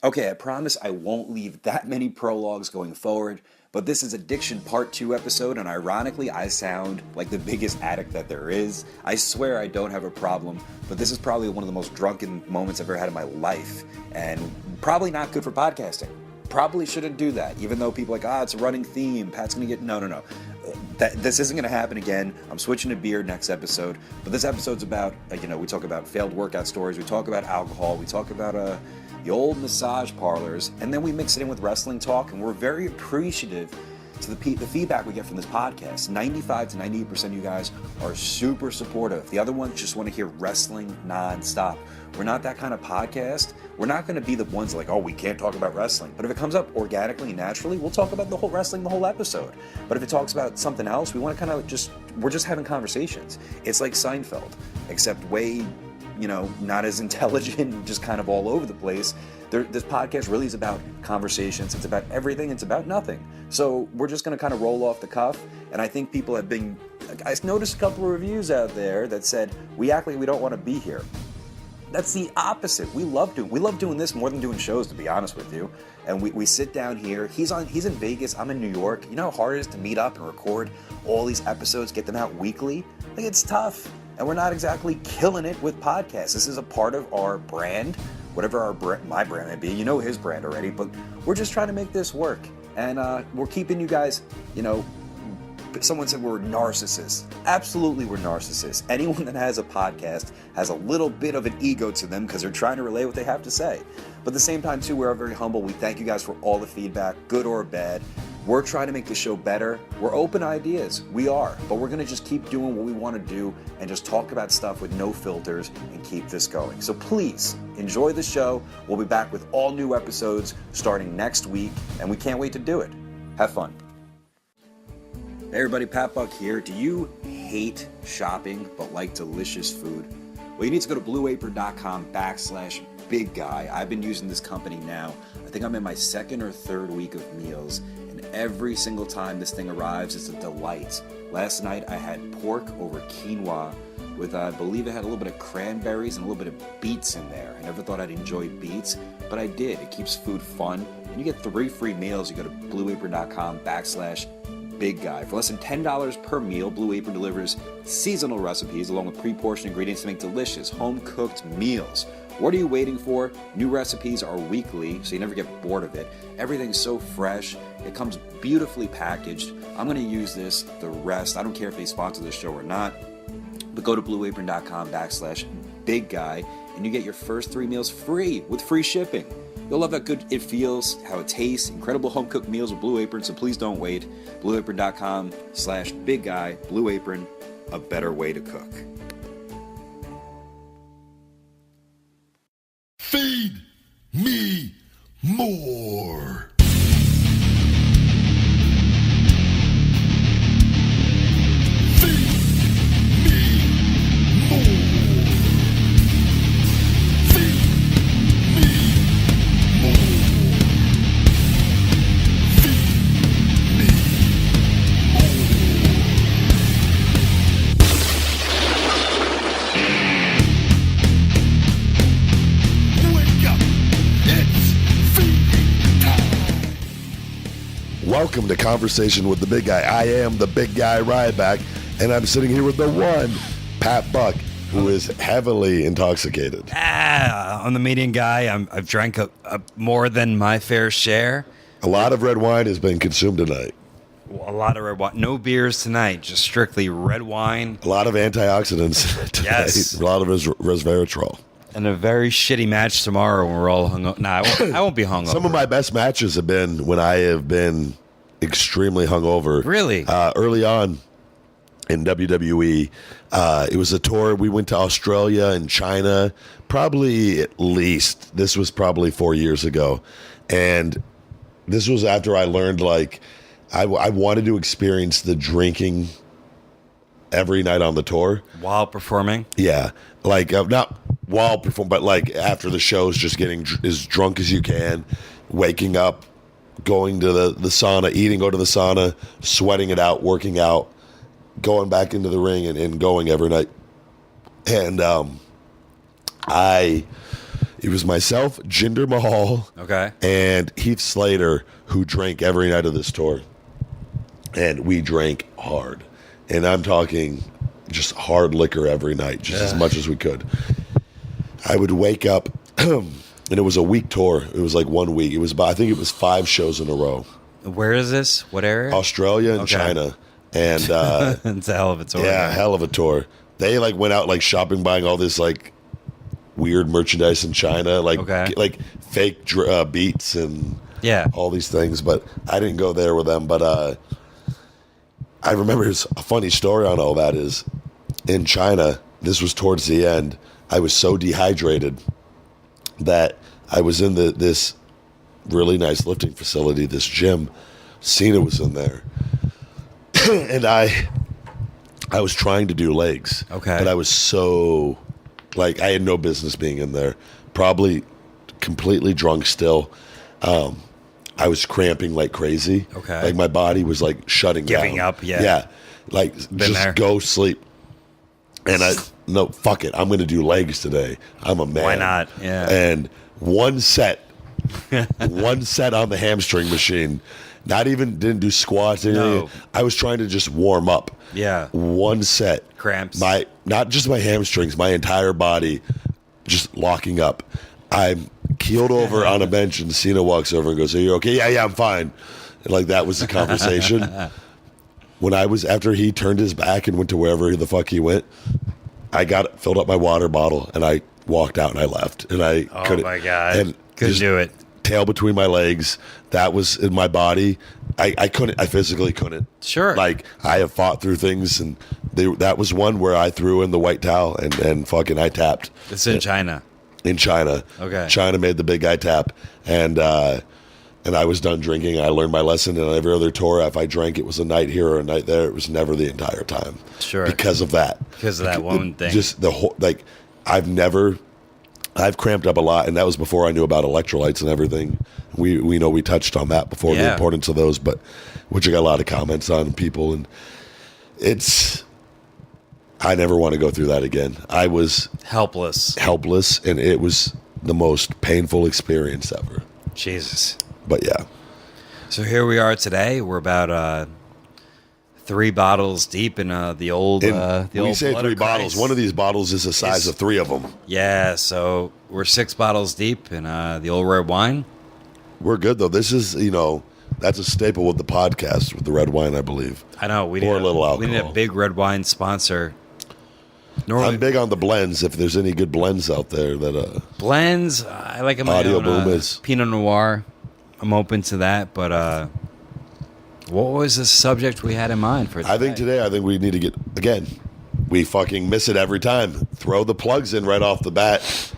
Okay, I promise I won't leave that many prologues going forward, but this is Addiction Part 2 episode, and ironically, I sound like the biggest addict that there is. I swear I don't have a problem, but this is probably one of the most drunken moments I've ever had in my life, and probably not good for podcasting. Probably shouldn't do that, even though people are like, it's a running theme, Pat's gonna get... No. This isn't gonna happen again. I'm switching to beer next episode, but this episode's about, we talk about failed workout stories, we talk about alcohol, we talk about, the old massage parlors, and then we mix it in with wrestling talk, and we're very appreciative to the feedback we get from this podcast. 95 to 98% of you guys are super supportive. The other ones just want to hear wrestling nonstop. We're not that kind of podcast. We're not going to be the ones like, we can't talk about wrestling. But if it comes up organically and naturally, we'll talk about the whole wrestling the whole episode. But if it talks about something else, we want to we're just having conversations. It's like Seinfeld, except way not as intelligent, just kind of all over the place. This podcast really is about conversations. It's about everything. It's about nothing. So we're just going to kind of roll off the cuff. And I think people have been... I noticed a couple of reviews out there that said, we act like we don't want to be here. That's the opposite. We love doing this more than doing shows, to be honest with you. And we sit down here. He's in Vegas. I'm in New York. You know how hard it is to meet up and record all these episodes, get them out weekly? It's tough. And we're not exactly killing it with podcasts. This is a part of our brand, whatever my brand may be. You know his brand already, but we're just trying to make this work. And we're keeping you guys, someone said we're narcissists. Absolutely, we're narcissists. Anyone that has a podcast has a little bit of an ego to them because they're trying to relay what they have to say. But at the same time, too, we're very humble. We thank you guys for all the feedback, good or bad. We're trying to make the show better. We're open to ideas. We are. But we're going to just keep doing what we want to do and just talk about stuff with no filters and keep this going. So please enjoy the show. We'll be back with all new episodes starting next week, and we can't wait to do it. Have fun. Hey everybody, Pat Buck here. Do you hate shopping but like delicious food? Well, you need to go to blueapron.com/big guy. I've been using this company now. I think I'm in my second or third week of meals. Every single time this thing arrives, it's a delight. Last night I had pork over quinoa with, I believe it had a little bit of cranberries and a little bit of beets in there. I never thought I'd enjoy beets, but I did. It keeps food fun. And you get 3 free meals. You go to blueapron.com/big guy. For less than $10 per meal, Blue Apron delivers seasonal recipes along with pre-portioned ingredients to make delicious home-cooked meals. What are you waiting for? New recipes are weekly, so you never get bored of it. Everything's so fresh. It comes beautifully packaged. I'm going to use this the rest. I don't care if they sponsor this show or not. But go to blueapron.com/big guy, and you get your first 3 meals free with free shipping. You'll love how good it feels, how it tastes. Incredible home-cooked meals with Blue Apron, so please don't wait. blueapron.com/big guy. Blue Apron, a better way to cook. Feed me more. Feed me more. Feed me more. Feed me more. Wake up. It's feeding time. Welcome to Conversation with the Big Guy. I am the Big Guy Ryback, and I'm sitting here with the one, Pat Buck, who is heavily intoxicated. I'm the median guy. I've drank more than my fair share. A lot of red wine has been consumed tonight. A lot of red wine. No beers tonight, just strictly red wine. A lot of antioxidants tonight. Yes. A lot of resveratrol. And a very shitty match tomorrow when we're all hung up. Nah, I won't be hung Some of my best matches have been when I have been extremely hungover. Really? Early on in WWE, it was a tour. We went to Australia and China, probably at least. This was probably 4 years ago. And this was after I learned, like, I wanted to experience the drinking every night on the tour. While performing? Yeah. Like, not while performing, but like after the shows, just getting as drunk as you can, waking up, going to the sauna, eating, go to the sauna, sweating it out, working out, going back into the ring and going every night. And it It was myself, Jinder Mahal, Okay. and Heath Slater, who drank every night of this tour. And we drank hard. And I'm talking just hard liquor every night, just as much as we could. I would wake up, and it was a week tour. It was like 1 week. It was about, I think it was 5 shows in a row. Where is this? What area? Australia and China. And it's a hell of a tour. yeah, hell of a tour. They like went out like shopping, buying all this like weird merchandise in China, like like fake beats and all these things. But I didn't go there with them. But I remember a funny story on all that is in China. This was towards the end. I was so dehydrated that I was in this really nice lifting facility, this gym. Cena was in there, and I was trying to do legs. Okay. But I was so, like, I had no business being in there. Probably completely drunk still. I was cramping like crazy. Okay. Like, my body was, like, shutting down. Giving up, yeah. Yeah. Like, Been just there. go sleep. And no, fuck it. I'm going to do legs today. I'm a man. Why not? Yeah. And one set on the hamstring machine. Didn't do squats. No. I was trying to just warm up. Yeah. One set. Cramps. Not just my hamstrings, my entire body just locking up. I'm keeled over on a bench and Cena walks over and goes, "Are you okay?" Yeah, I'm fine. And like that was the conversation. After he turned his back and went to wherever the fuck he went, I filled up my water bottle and I walked out and I left. And I couldn't. Oh my God. And couldn't do it. Tail between my legs. That was in my body. I couldn't. I physically couldn't. Sure. Like I have fought through things, and that was one where I threw in the white towel and fucking I tapped. It's in China. In China. Okay. China made the big guy tap, and I was done drinking. I learned my lesson. And on every other tour, if I drank, it was a night here or a night there. It was never the entire time. Sure. Because of that. Because of that one thing. Just the whole I've cramped up a lot, and that was before I knew about electrolytes and everything. We know we touched on that before, the importance of those, but which I got a lot of comments on people, and I never want to go through that again. I was helpless, and it was the most painful experience ever. Jesus. But yeah. So here we are today. We're about 3 bottles deep in the old. When you say 3 bottles, one of these bottles is the size of 3 of them. Yeah, so we're 6 bottles deep in the old red wine. We're good though. This is that's a staple with the podcast with the red wine, I believe. I know we need a little alcohol. We need a big red wine sponsor. I'm big on the blends. If there's any good blends out there that blends, I like them. Audio Boom is Pinot Noir. I'm open to that, but. What was the subject we had in mind for today? I think we need to get, again, we fucking miss it every time. Throw the plugs in right off the bat.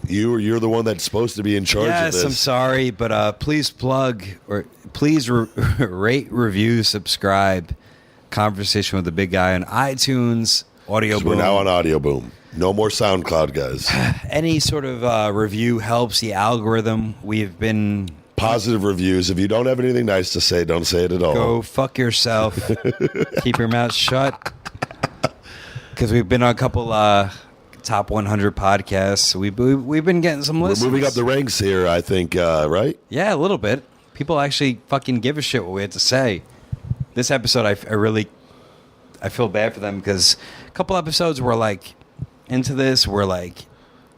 You're the one that's supposed to be in charge of this. Yes, I'm sorry, but please plug, or please rate, review, subscribe, Conversation with the Big Guy on iTunes, Audio Boom. We're now on Audio Boom. No more SoundCloud, guys. Any sort of review helps the algorithm. We've been... Positive reviews. If you don't have anything nice to say, don't say it at all. Go fuck yourself. Keep your mouth shut. Because we've been on a couple top 100 podcasts. We've been getting some listens. We're moving up the ranks here, I think, right? Yeah, a little bit. People actually fucking give a shit what we had to say. This episode, I feel bad for them because a couple episodes were like into this. We're like,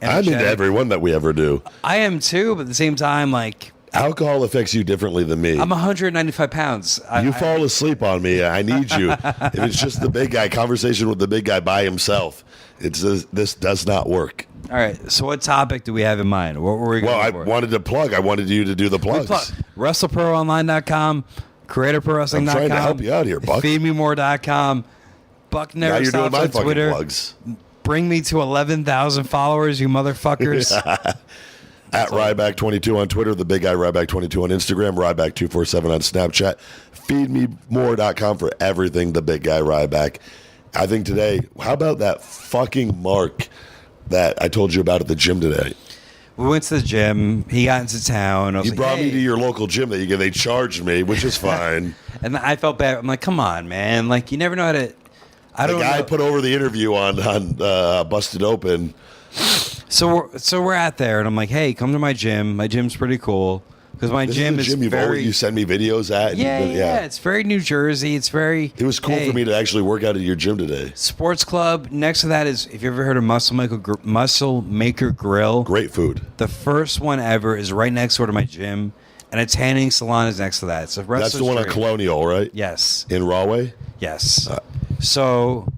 I'm into every one that we ever do. I am too, but at the same time, like. Alcohol affects you differently than me. I'm 195 pounds. You fall asleep on me. I need you. If it's just the big guy, conversation with the big guy by himself, this does not work. All right. So what topic do we have in mind? What were we going for? I wanted to plug. I wanted you to do the plugs. WrestleProOnline.com, CreatorProWrestling.com. I'm trying to help you out here, Buck. FeedMeMore.com. Buck never stops on Twitter. Plugs. Bring me to 11,000 followers, you motherfuckers. At Ryback22 on Twitter, the big guy Ryback22 on Instagram, Ryback247 on Snapchat, feedmemore.com for everything the big guy Ryback. I think today, how about that fucking Mark that I told you about at the gym today? We went to the gym. He got into town. You brought me to your local gym. They charged me, which is fine. And I felt bad. I'm like, come on, man. Like, you never know how to... The guy put over the interview on Busted Open. So we're at there, and I'm like, hey, come to my gym. My gym's pretty cool. Because my gym is very... You send me videos at? Yeah. It's very New Jersey. It's very... It was cool for me to actually work out at your gym today. Sports club. Next to that is, if you ever heard of Muscle Maker Grill. Great food. The first one ever is right next door to my gym. And a tanning salon is next to that. So that's the one on Colonial, right? Yes. In Rahway? Yes. So...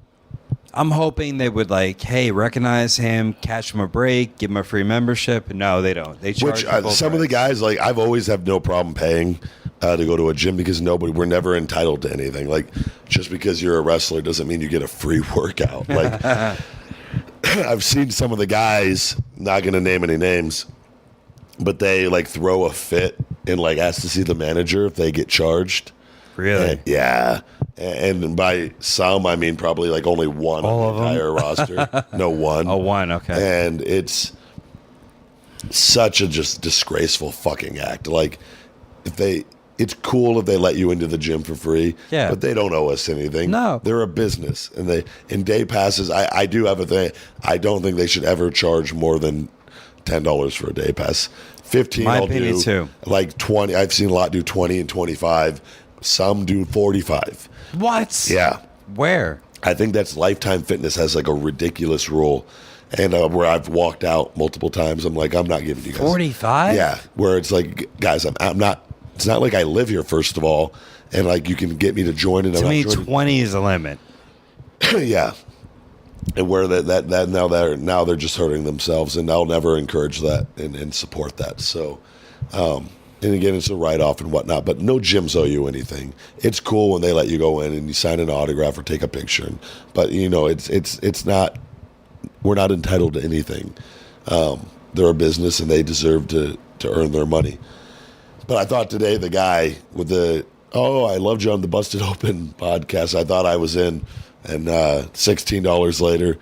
I'm hoping they would hey, recognize him, catch him a break, give him a free membership. No, they don't. They charge some of the guys I've always have no problem paying to go to a gym because we're never entitled to anything. Just because you're a wrestler doesn't mean you get a free workout. I've seen some of the guys, not going to name any names, but they throw a fit and ask to see the manager if they get charged. Really? And, yeah. And by some, I mean probably only one on the entire roster. No, one. Oh, one, okay. And it's such a just disgraceful fucking act. It's cool if they let you into the gym for free, but they don't owe us anything. No. They're a business. And in day passes, I do have a thing. I don't think they should ever charge more than $10 for a day pass. 15 My I'll opinion do. Too. 20. I've seen a lot do 20 and 25. Some do 45. What? Yeah. Where? I think that's Lifetime Fitness has a ridiculous rule. And where I've walked out multiple times, I'm I'm not giving you guys 45. Yeah, where it's guys, I'm not. It's not like I live here, first of all, and you can get me to join. And to me, 20 is the limit. Yeah, and where that now they're just hurting themselves, and I'll never encourage that and support that. So, and again, it's a write-off and whatnot, but no gyms owe you anything. It's cool when they let you go in and you sign an autograph or take a picture, but it's not. We're not entitled to anything. They're a business, and they deserve to earn their money. But I thought today the guy with I loved you on the Busted Open podcast. I thought I was in, and $16 later,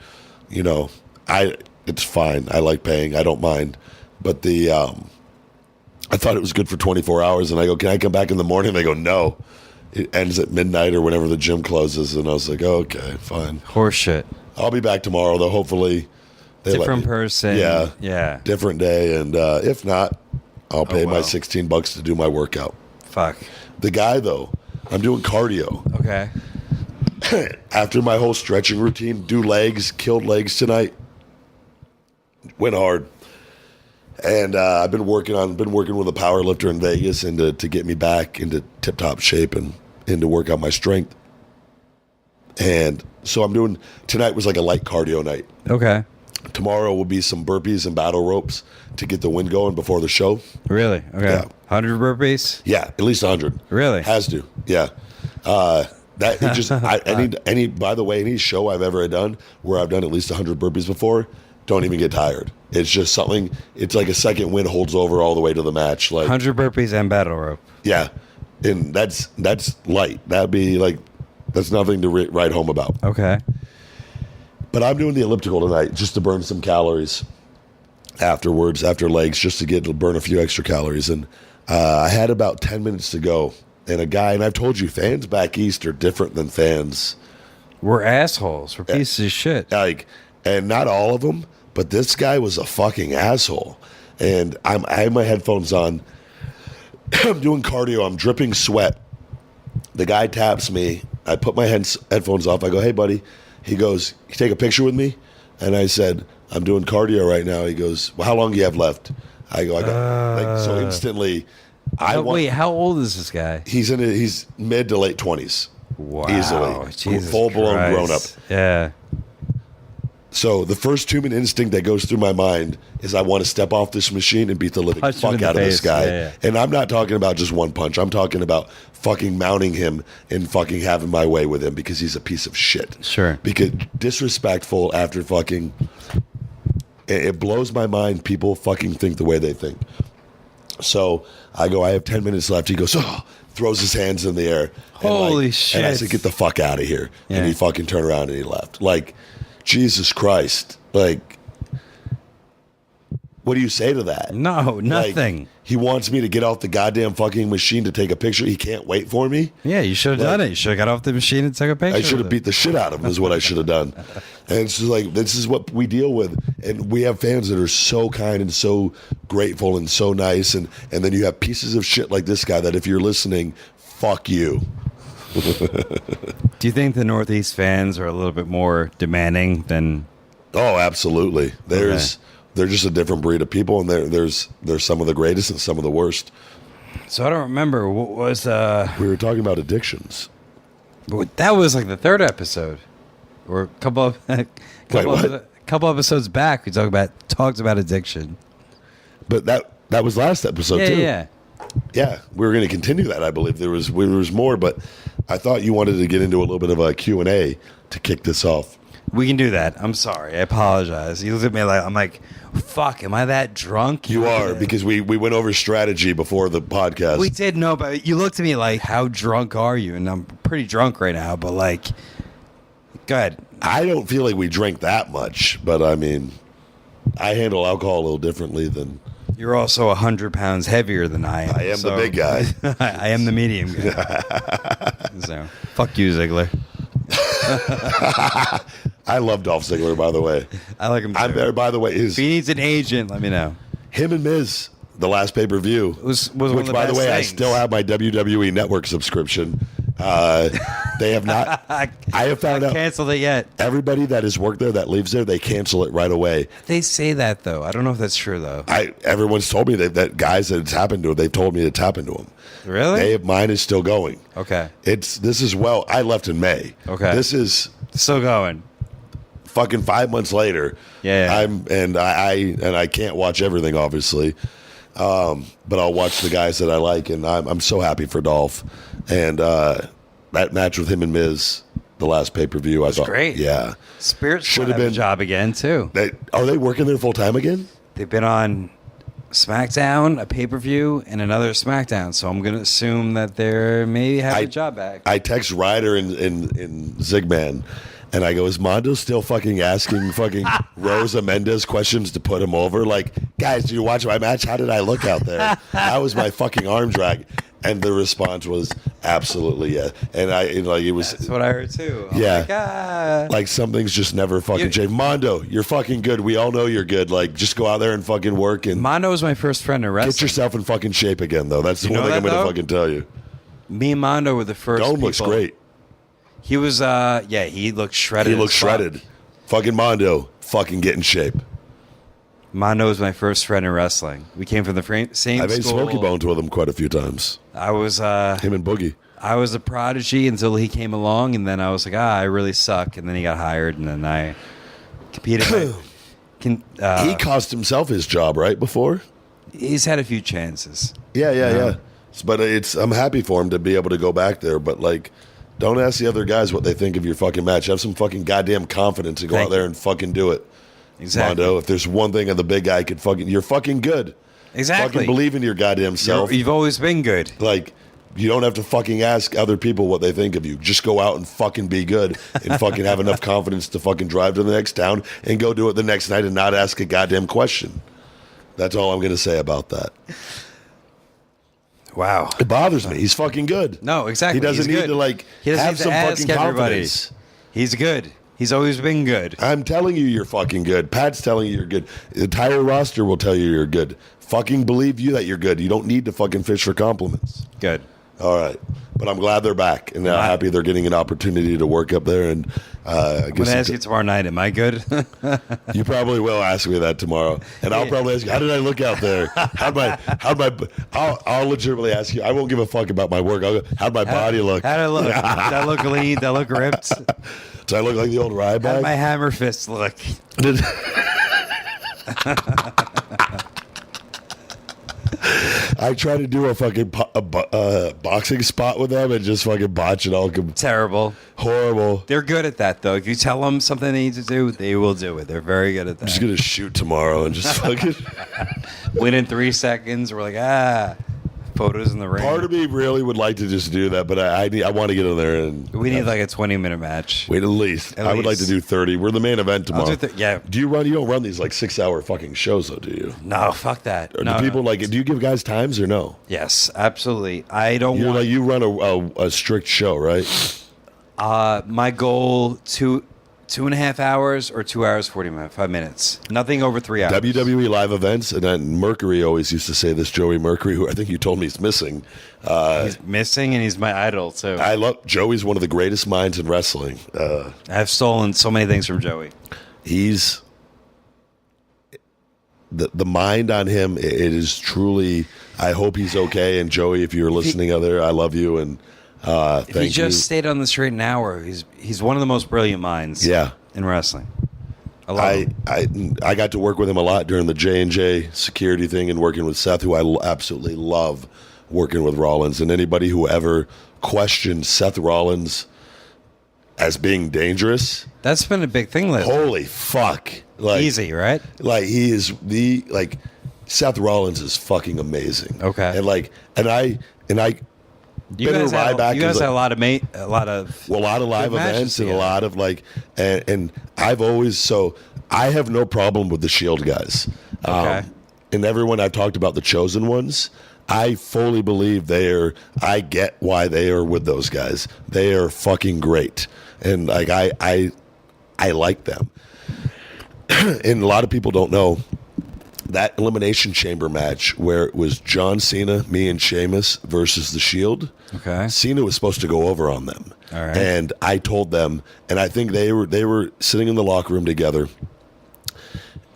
it's fine. I like paying. I don't mind. But I thought it was good for 24 hours, and I go, can I come back in the morning? They go, no. It ends at midnight or whenever the gym closes, and I was like, okay, fine. Horseshit. I'll be back tomorrow, though. Hopefully, different person. Yeah. Different day, and if not, I'll pay my $16 to do my workout. Fuck. The guy, though, I'm doing cardio. Okay. After my whole stretching routine, killed legs tonight. Went hard. And I've been working with a power lifter in Vegas and to get me back into tip-top shape and to work out my strength. And so tonight was a light cardio night. Okay. Tomorrow will be some burpees and battle ropes to get the wind going before the show. Really? Okay. Yeah. 100 burpees? Yeah, at least 100. Really? Has to. Yeah. By the way, any show I've ever done where I've done at least 100 burpees before, don't even get tired. It's just something, it's like a second wind holds over all the way to the match. 100 burpees and battle rope. Yeah. And that's light. That'd be that's nothing to write home about. Okay. But I'm doing the elliptical tonight just to burn some calories afterwards, after legs, just to burn a few extra calories. And I had about 10 minutes to go. And and I've told you, fans back east are different than fans. We're assholes. We're pieces of shit. And not all of them, but this guy was a fucking asshole. And I have my headphones on. I'm doing cardio. I'm dripping sweat. The guy taps me. I put my headphones off. I go, hey, buddy. He goes, you take a picture with me? And I said, I'm doing cardio right now. He goes, well, how long do you have left? I go, so instantly. Wait, how old is this guy? He's mid to late 20s. Wow. Easily. Jesus full-blown Christ. grown up. Yeah. So the first human instinct that goes through my mind is I want to step off this machine and beat the living fuck out of this guy. Yeah. And I'm not talking about just one punch. I'm talking about fucking mounting him and fucking having my way with him because he's a piece of shit. Sure. Because disrespectful after fucking... It blows my mind people fucking think the way they think. So I go, I have 10 minutes left. He goes, throws his hands in the air. Holy shit. And I said, get the fuck out of here. Yeah. And he fucking turned around and he left. Jesus Christ. What do you say to that? No, nothing. Like, he wants me to get off the goddamn fucking machine to take a picture. He can't wait for me. Yeah, you should have done it. You should have got off the machine and took a picture. I should have beat the shit out of him is what I should have done. And it's just like, this is what we deal with. And we have fans that are so kind and so grateful and so nice. And then you have pieces of shit like this guy that if you're listening, fuck you. Do you think the Northeast fans are a little bit more demanding than... Oh, absolutely. They're just a different breed of people, and there's some of the greatest and some of the worst. So I don't remember what was. We were talking about addictions. But that was like the third episode, or a couple episodes back. We talked about addiction. But that was last episode too. Yeah. We were going to continue that. I believe there was more, but I thought you wanted to get into a little bit of a Q&A to kick this off. We can do that. I'm sorry. I apologize. He looked at me like, I'm like, fuck, am I that drunk? You are, because we went over strategy before the podcast. We did know, but you looked at me like, how drunk are you? And I'm pretty drunk right now, but like, go ahead. I don't feel like we drank that much, but I mean, I handle alcohol a little differently than... You're also 100 pounds heavier than I am. I am the big guy. I am the medium guy. So, fuck you, Ziggler. I love Dolph Ziggler, by the way. I like him too. I'm there, by the way. If he needs an agent, let me know. Him and Miz, the last pay-per-view. Was which, by the way, I still have my WWE Network subscription. They have not. I have found out. Canceled it yet. Everybody that has worked there, that leaves there, they cancel it right away. They say that, though. I don't know if that's true, though. Everyone's told me that guys that it's happened to, they've told me it's happened to them. Really? Mine is still going. Okay. I left in May. Okay. This is still going. Fucking 5 months later. Yeah. I can't watch everything, obviously. But I'll watch the guys that I like, and I'm so happy for Dolph. And that match with him and Miz, the last pay-per-view, I thought great. Yeah. Spirit should have been a job again too. Are they working there full time again? They've been on SmackDown, a pay-per-view, and another SmackDown. So I'm going to assume that they're maybe have a job back. I text Ryder in Zigman, and I go, is Mondo still fucking asking fucking Rosa Mendez questions to put him over? Like, guys, did you watch my match? How did I look out there? How was my fucking arm drag? And the response was absolutely yeah. And it was. That's what I heard too. Yeah. Like something's just never fucking changed. Mondo, you're fucking good. We all know you're good. Like, just go out there and fucking work. And Mondo was my first friend in wrestling. Get yourself in fucking shape again, though. That's the one thing I'm going to fucking tell you. Me and Mondo were the first. Dome looks great. He was, he looked shredded. He looked shredded. Fucking Mondo, fucking get in shape. Mondo was my first friend in wrestling. We came from the same school. I made Smoky Bones with him quite a few times. I was him and Boogie. I was a prodigy until he came along, and then I was like, I really suck. And then he got hired, and then I competed. He cost himself his job right before. He's had a few chances. Yeah. But I'm happy for him to be able to go back there. But like, don't ask the other guys what they think of your fucking match. Have some fucking goddamn confidence and go out there and fucking do it. Exactly. Mondo, if there's one thing the big guy could you're fucking good. Exactly. Fucking believe in your goddamn self. You've always been good. Like, you don't have to fucking ask other people what they think of you. Just go out and fucking be good and fucking have enough confidence to fucking drive to the next town and go do it the next night and not ask a goddamn question. That's all I'm going to say about that. Wow. It bothers me. He's fucking good. No, exactly. He doesn't need to have some fucking confidence. He's good. He's always been good. I'm telling you you're fucking good. Pat's telling you you're good. The entire roster will tell you you're good. Fucking believe you that you're good. You don't need to fucking fish for compliments. Good. All right. But I'm glad they're back, and I'm happy they're getting an opportunity to work up there. And I'm going to ask you tomorrow night, am I good? You probably will ask me that tomorrow. And I'll probably ask you, how did I look out there? I'll legitimately ask you. I won't give a fuck about my work. I'll go, how'd my body look? How'd I look? Did I look lean? Did I look ripped? Do I look like the old Ryback? How did my hammer fist look? I try to do a fucking boxing spot with them and just fucking botch it all. Terrible. Horrible. They're good at that, though. If you tell them something they need to do, they will do it. They're very good at that. I'm just going to shoot tomorrow and just fucking... Win in 3 seconds. We're like, photos in the ring. Part of me really would like to just do that, but I want to get in there and. We need like a 20-minute match. Wait, at least. I would like to do 30. We're the main event tomorrow. Yeah. You don't run these like 6-hour fucking shows though, do you? No, fuck that. Or do people like it? Do you give guys times or no? Yes, absolutely. I don't You're want. Like you run a strict show, right? My goal 2.5 hours or 2 hours 45 minutes. Nothing over 3 hours. WWE live events, and then Mercury always used to say this. Joey Mercury, who I think you told me is missing. He's missing, and he's my idol too. I love Joey's one of the greatest minds in wrestling. I've stolen so many things from Joey. He's the mind on him. It is truly. I hope he's okay. And Joey, if you're listening out there, I love you and. If he just stayed on the straight and narrow, he's one of the most brilliant minds. In wrestling. I got to work with him a lot during the J&J security thing and working with Seth, who I absolutely love working with Rollins. And anybody who ever questioned Seth Rollins as being dangerous, that's been a big thing lately. Holy fuck! Like, easy, right? Like he is Seth Rollins is fucking amazing. Okay, and I. You guys had a lot of live events and a lot of and I've always I have no problem with the Shield guys. Okay. And everyone I've talked about, the Chosen Ones, I fully believe I get why they are with those guys. They are fucking great, and I like them. And a lot of people don't know. That Elimination Chamber match where it was John Cena, me, and Sheamus versus The Shield. Okay. Cena was supposed to go over on them. All right. And I told them, and I think they were sitting in the locker room together.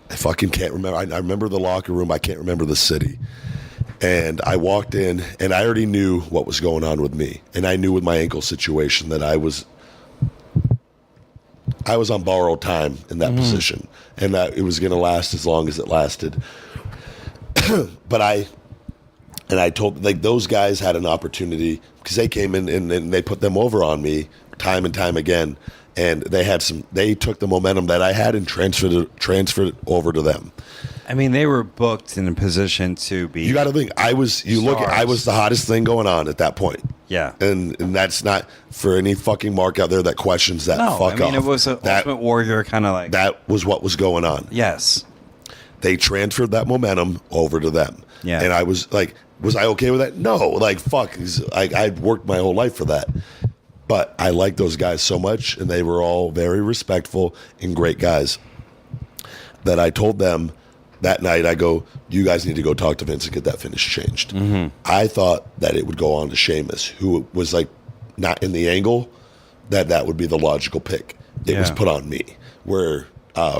I fucking can't remember. I remember the locker room. I can't remember the city. And I walked in, and I already knew what was going on with me. And I knew with my ankle situation that I was on borrowed time in that position, and that it was going to last as long as it lasted. But I told those guys had an opportunity because they came in and they put them over on me time and time again, and they took the momentum that I had and transferred it over to them. I mean, they were booked in a position to be. You got to think I was the hottest thing going on at that point. Yeah, and that's not for any fucking mark out there that questions that. No, fuck I mean off. it was an Ultimate Warrior kind of like that was what was going on. Yes, they transferred that momentum over to them. Yeah, and I was like, was I okay with that? No, fuck. I'd worked my whole life for that. But I liked those guys so much, and they were all very respectful and great guys. That I told them that night, I go, you guys need to go talk to Vince and get that finish changed. Mm-hmm. I thought that it would go on to Sheamus, who was not in the angle, that would be the logical pick. It was put on me, where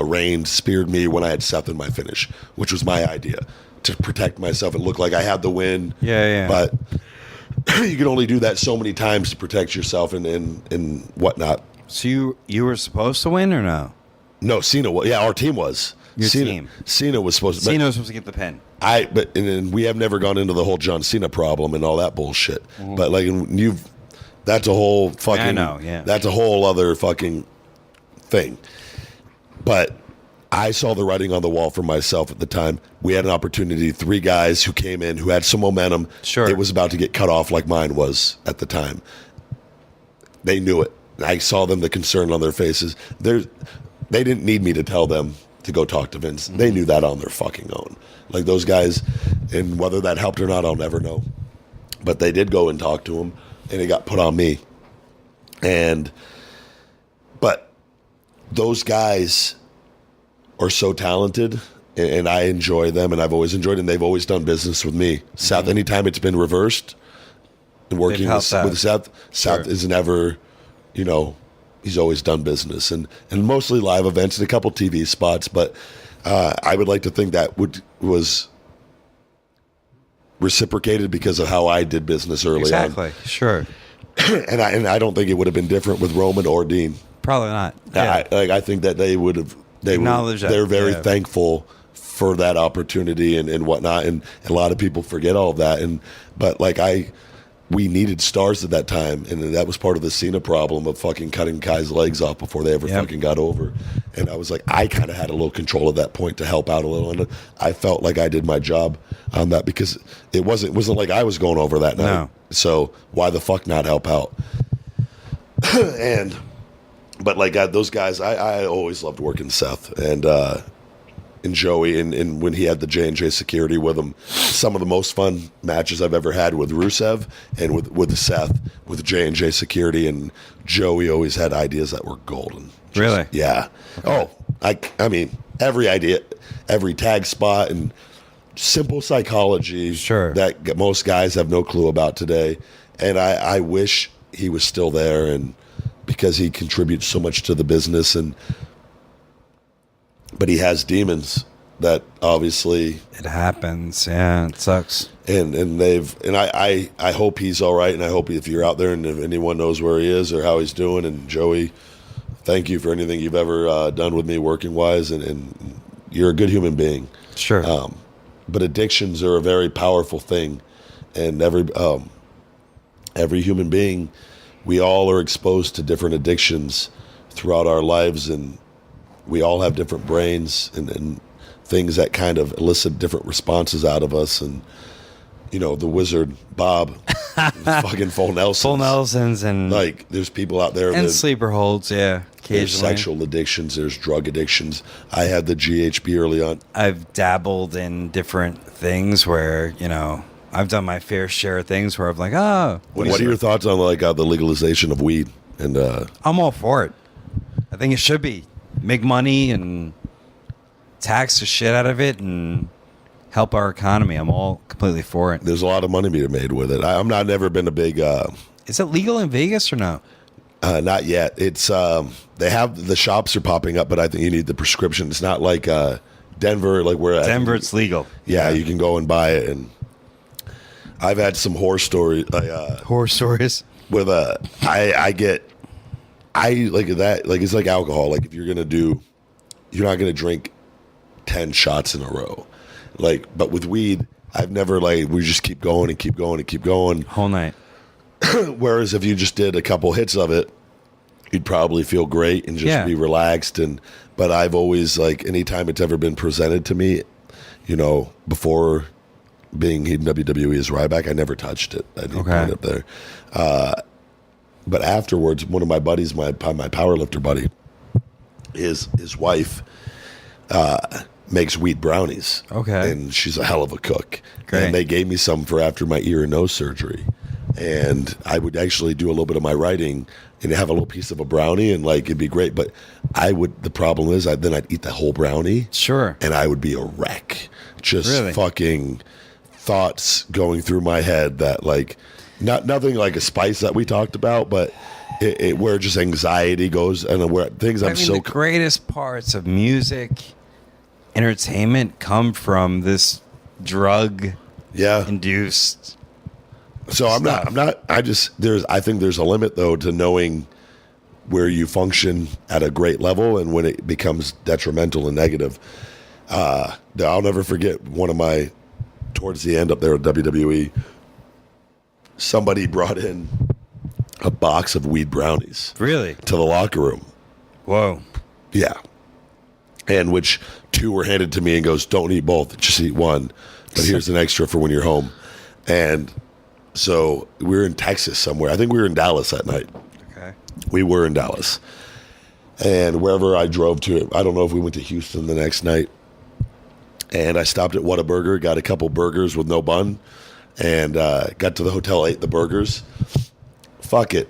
Reigns speared me when I had Seth in my finish, which was my idea, to protect myself and look like I had the win. Yeah. But you can only do that so many times to protect yourself and whatnot. So you were supposed to win or no? No, Cena was. Yeah, our team was. Your team. Cena was supposed to. Cena was supposed to get the pin. And we have never gone into the whole John Cena problem and all that bullshit. Mm-hmm. But that's a whole fucking. I know, yeah. That's a whole other fucking thing. But I saw the writing on the wall for myself at the time. We had an opportunity. 3 guys who came in who had some momentum. Sure. It was about to get cut off like mine was at the time. They knew it. I saw them, the concern on their faces. They didn't need me to tell them to go talk to Vince. They knew that on their fucking own. Those guys, and whether that helped or not, I'll never know. But they did go and talk to him, and it got put on me. But those guys are so talented, and I enjoy them, and I've always enjoyed them. They've always done business with me. Mm-hmm. Seth, anytime it's been reversed, and working with Seth, Seth is never, he's always done business, and mostly live events and a couple TV spots. But I would like to think that was reciprocated because of how I did business early on. Exactly, sure. and I don't think it would have been different with Roman or Dean. Probably not. Yeah. I think that they would have. They're very thankful for that opportunity and whatnot, and a lot of people forget all of that. But we needed stars at that time, and that was part of the Cena problem of fucking cutting Kai's legs off before they ever fucking got over. And I was I kind of had a little control at that point to help out a little, and I felt like I did my job. on that because it wasn't like I was going over that night. No. So why the fuck not help out? But like those guys, I always loved working Seth and Joey, and when he had the J&J security with him, some of the most fun matches I've ever had with Rusev and with Seth, with J&J security, and Joey always had ideas that were golden. Really? Yeah. Okay. I mean, every idea, every tag spot, and simple psychology that most guys have no clue about today. And I wish he was still there, and because he contributes so much to the business, but he has demons that obviously it happens. Yeah, it sucks. And I hope he's all right, and I hope if you're out there and if anyone knows where he is or how he's doing, and Joey, thank you for anything you've ever done with me working wise, and you're a good human being. Sure. But addictions are a very powerful thing, and every human being, we all are exposed to different addictions throughout our lives, and we all have different brains and things that kind of elicit different responses out of us. And, you know, the wizard, Bob, fucking full Nelsons. Full Nelsons, and like, there's people out there. And sleeper holds, yeah. There's sexual addictions, there's drug addictions. I had the GHB early on. I've dabbled in different things where, you know, I've done my fair share of things where I'm like, oh. What are your thoughts on like the legalization of weed? And I'm all for it. I think it should be. Make money and tax the shit out of it and help our economy. I'm all completely for it. There's a lot of money being made with it. I'm not never been a big. Is it legal in Vegas or no? Not yet. It's they have the shops are popping up, but I think you need the prescription. It's not like Denver, like where Denver. It's legal. Yeah, you can go and buy it. And I've had some horror stories. Horror stories with I like that. Like it's like alcohol. Like if you're not gonna drink 10 shots in a row. Like, but with weed, I've never we just keep going and keep going and keep going whole night. Whereas if you just did a couple hits of it, you'd probably feel great and just be relaxed. But I've always anytime it's ever been presented to me, you know, before being in WWE as Ryback, I never touched it. I didn't put it up there. But afterwards, one of my buddies, my powerlifter buddy, his wife makes wheat brownies. Okay. And she's a hell of a cook. Great. And they gave me some for after my ear and nose surgery. And I would actually do a little bit of my writing and have a little piece of a brownie, and it'd be great. But the problem is I'd eat the whole brownie. Sure. And I would be a wreck. Just fucking thoughts going through my head that nothing like a spice that we talked about, but where just anxiety goes and where things the greatest parts of music, entertainment come from this drug induced. So I think there's a limit though to knowing where you function at a great level and when it becomes detrimental and negative. I'll never forget towards the end up there at WWE, somebody brought in a box of weed brownies. Really? To the locker room. Whoa. Yeah. And which 2 were handed to me and goes, don't eat both, just eat one. But here's an extra for when you're home. And so we were in Texas somewhere. I think we were in Dallas that night. Okay. We were in Dallas. And wherever I drove to, I don't know if we went to Houston the next night. And I stopped at Whataburger, got a couple burgers with no bun. And got to the hotel, ate the burgers. Fuck it.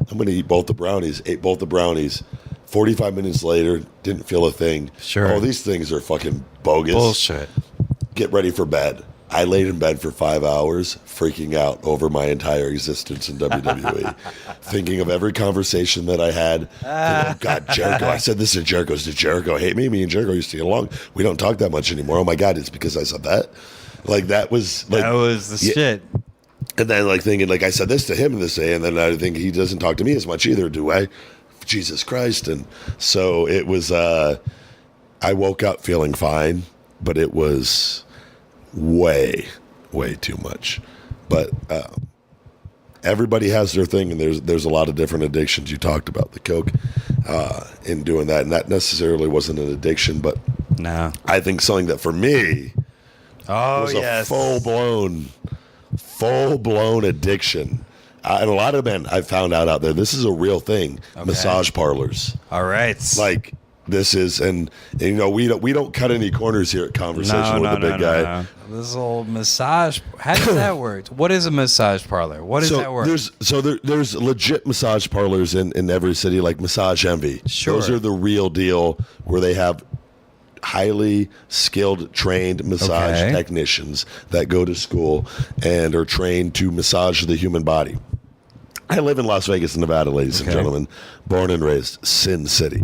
I'm going to eat both the brownies. Ate both the brownies. 45 minutes later, didn't feel a thing. Sure. Oh, these things are fucking bogus. Bullshit. Get ready for bed. I laid in bed for 5 hours, freaking out over my entire existence in WWE. Thinking of every conversation that I had. Oh, God, Jericho. I said this to Jericho. Did Jericho hate me? Me and Jericho used to get along. We don't talk that much anymore. Oh, my God, it's because I said that? That was the shit. And then thinking I said this to him and this day, and then I think he doesn't talk to me as much either, do I? Jesus Christ. And so it was I woke up feeling fine, but it was way too much. But everybody has their thing, and there's a lot of different addictions. You talked about the coke in doing that, and that necessarily wasn't an addiction, but no, I think something that for me Oh, was yes. a full blown addiction. And a lot of men I found out there, this is a real thing. Okay. Massage parlors. All right. Like this is, and you know, we don't cut any corners here at Conversation with the Big Guy. No. This old massage. How does that work? What is a massage parlor? What does that work? There's legit massage parlors in every city, like Massage Envy. Sure. Those are the real deal, where they have highly skilled, trained massage technicians that go to school and are trained to massage the human body. I live in Las Vegas, Nevada, ladies and gentlemen, born and raised, Sin City.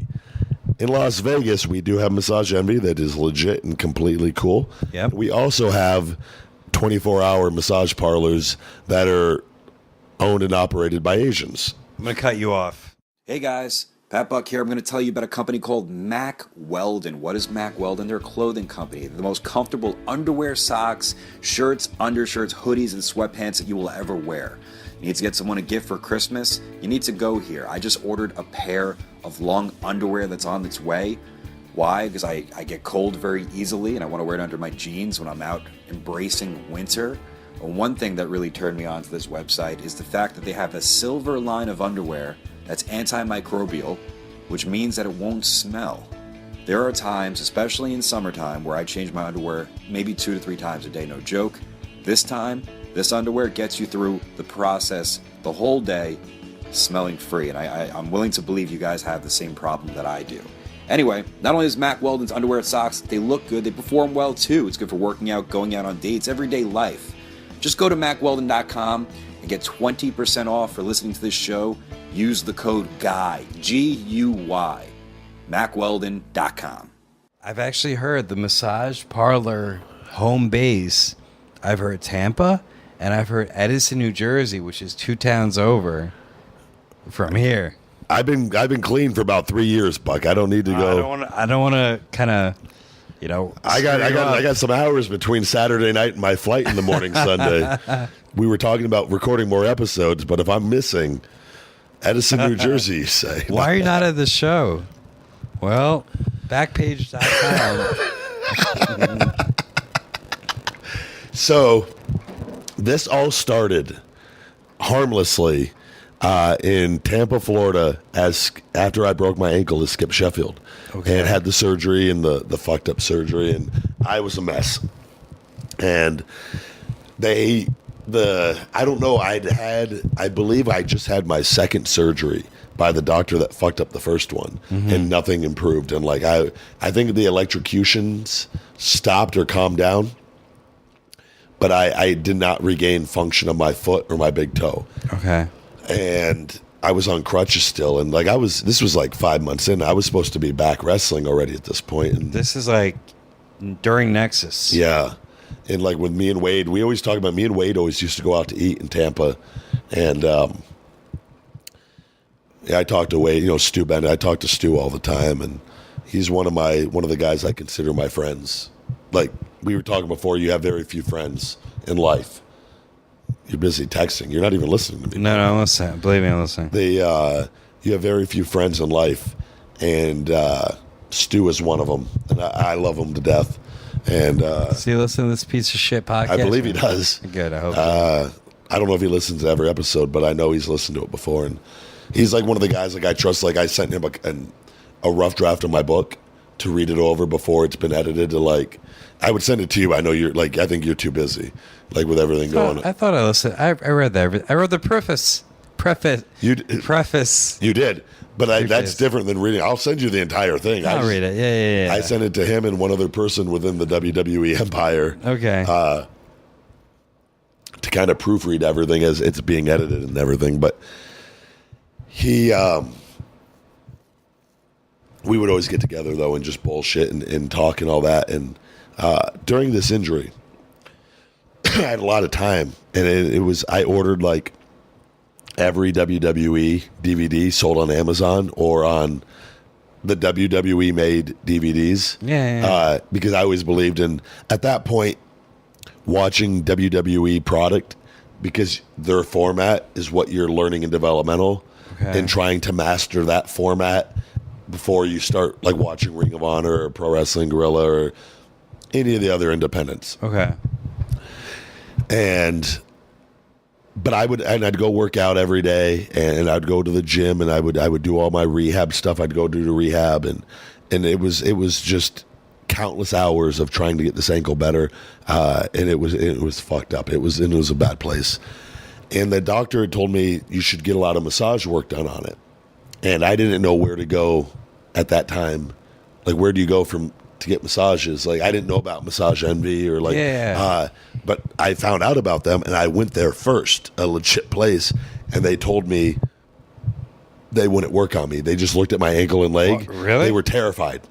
In Las Vegas, we do have Massage Envy that is legit and completely cool. Yep. We also have 24-hour massage parlors that are owned and operated by Asians. I'm going to cut you off. Hey guys, Pat Buck here. I'm going to tell you about a company called Mack Weldon. What is Mack Weldon? They're a clothing company. They're the most comfortable underwear, socks, shirts, undershirts, hoodies, and sweatpants that you will ever wear. You need to get someone a gift for Christmas? You need to go here. I just ordered a pair of long underwear that's on its way. Why? Because I get cold very easily and I want to wear it under my jeans when I'm out embracing winter. And one thing that really turned me on to this website is the fact that they have a silver line of underwear that's antimicrobial, which means that it won't smell. There are times, especially in summertime, where I change my underwear maybe 2 to 3 times a day, no joke. This time, this underwear gets you through the process the whole day smelling free, and I'm willing to believe you guys have the same problem that I do. Anyway, not only is Mack Weldon's underwear and socks, they look good, they perform well too. It's good for working out, going out on dates, everyday life. Just go to MackWeldon.com and get 20% off for listening to this show. Use the code GUY, G-U-Y, MackWeldon.com. I've actually heard the Massage Parlor home base. I've heard Tampa, and I've heard Edison, New Jersey, which is 2 towns over from here. I've been clean for about 3 years, Buck. I don't need to go. I don't want to kind of, I got some hours between Saturday night and my flight in the morning Sunday. We were talking about recording more episodes, but if I'm missing Edison, New Jersey, you say. Why are you not at the show? Well, Backpage.com. So this all started harmlessly in Tampa, Florida, after I broke my ankle to skip Sheffield, and had the surgery and the fucked up surgery, and I was a mess. And I don't know, I believe I just had my second surgery by the doctor that fucked up the first one, and nothing improved. And like I think the electrocutions stopped or calmed down, but I did not regain function of my foot or my big toe. Okay. And I was on crutches still, and like this was like 5 months in. I was supposed to be back wrestling already at this point. And this is like during Nexus. Yeah. And like with me and Wade, we always talk about, me and Wade always used to go out to eat in Tampa. And I talked to Wade, Stu Bennett. I talk to Stu all the time, and he's one of the guys I consider my friends. Like we were talking before, you have very few friends in life. You're busy texting. You're not even listening to me. No, I'm listening. Believe me, I'm listening. You have very few friends in life, and Stu is one of them, and I love him to death. And does he listen to this piece of shit podcast? I believe he does. Good, I hope. I don't know if he listens to every episode, but I know he's listened to it before, and he's like one of the guys like I trust. Like I sent him a rough draft of my book to read it over before it's been edited. To like, I would send it to you. I know you're like, I think you're too busy, like with everything going on. I thought I listened. I read that. I read the preface. Preface. You did, but that's different than reading. I'll send you the entire thing. I'll read it. Yeah. I sent it to him and one other person within the WWE empire. Okay. To kind of proofread everything as it's being edited and everything, but he. We would always get together though and just bullshit and talk and all that. And during this injury, I had a lot of time, and it was I ordered like every WWE DVD sold on Amazon or on the WWE made DVDs. Yeah. Because I always believed in, at that point, watching WWE product, because their format is what you're learning in developmental, and trying to master that format before you start like watching Ring of Honor or Pro Wrestling Guerrilla or any of the other independents. Okay. But I'd go work out every day, and I'd go to the gym, and I would do all my rehab stuff. I'd go do the rehab, and it was just countless hours of trying to get this ankle better, and it was fucked up. It was a bad place. And the doctor had told me you should get a lot of massage work done on it. And I didn't know where to go at that time. Like, where do you go to get massages? Like, I didn't know about Massage Envy or like, but I found out about them, and I went there first, a legit place, and they told me they wouldn't work on me. They just looked at my ankle and leg. What, really? They were terrified.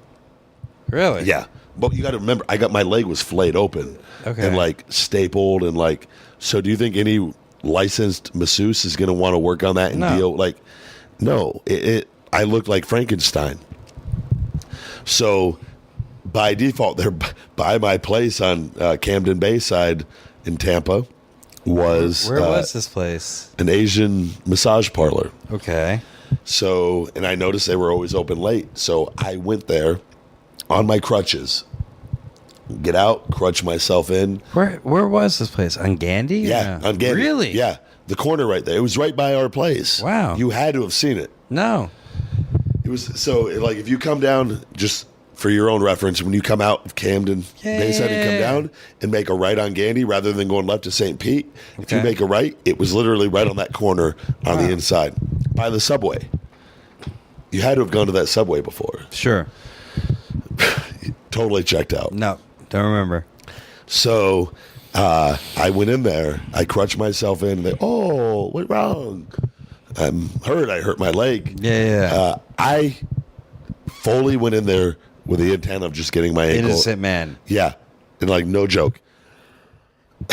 Really? Yeah. But you got to remember, my leg was flayed open and like stapled and like, so do you think any licensed masseuse is going to want to work on that and deal like, no, I looked like Frankenstein. So by default, they're by my place on Camden Bayside in Tampa was where was this place? An Asian massage parlor. Okay. So, and I noticed they were always open late. So I went there on my crutches. Get out, crutch myself in. Where was this place? On Gandy? Yeah, on Gandy. Really? Yeah, the corner right there. It was right by our place. Wow. You had to have seen it. No. It was so like if you come down, just for your own reference, when you come out of Camden Bayside and come down and make a right on Gandy rather than going left to St. Pete, if you make a right, it was literally right on that corner on the inside by the subway. You had to have gone to that subway before. Sure. Totally checked out. No, don't remember. So I went in there. I crutched myself in. They, what's wrong? I'm hurt. I hurt my leg. Yeah. I fully went in there with the intent of just getting my ankle. Innocent man. Yeah. And like, no joke.